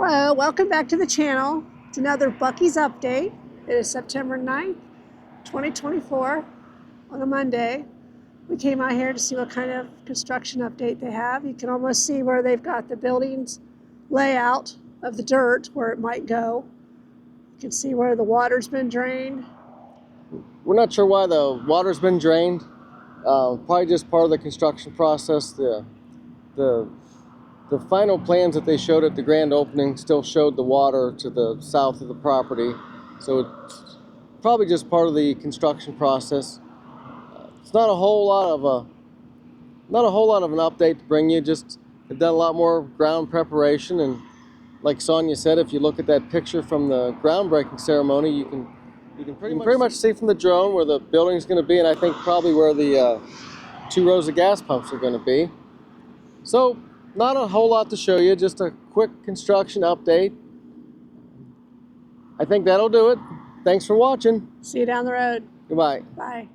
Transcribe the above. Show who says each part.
Speaker 1: Hello, welcome back to the channel. It's another BUC-EE'S update. It is September 9th, 2024 on a Monday. We came out here to see what kind of construction update they have. You can almost see where they've got the building's layout of the dirt, where it might go. You can see where the water's been drained.
Speaker 2: We're not sure why the water's been drained. Probably just part of the construction process. The final plans that they showed at the grand opening still showed the water to the south of the property, so it's probably just part of the construction process. It's not a whole lot of an update to bring you. Just they've done a lot more ground preparation, and like Sonia said, if you look at that picture from the groundbreaking ceremony, you can pretty much see from the drone where the building's going to be, and I think probably where the 2 rows of gas pumps are going to be. So not a whole lot to show you, just a quick construction update. I think that'll do it. Thanks for watching.
Speaker 1: See you down the road.
Speaker 2: Goodbye.
Speaker 1: Bye.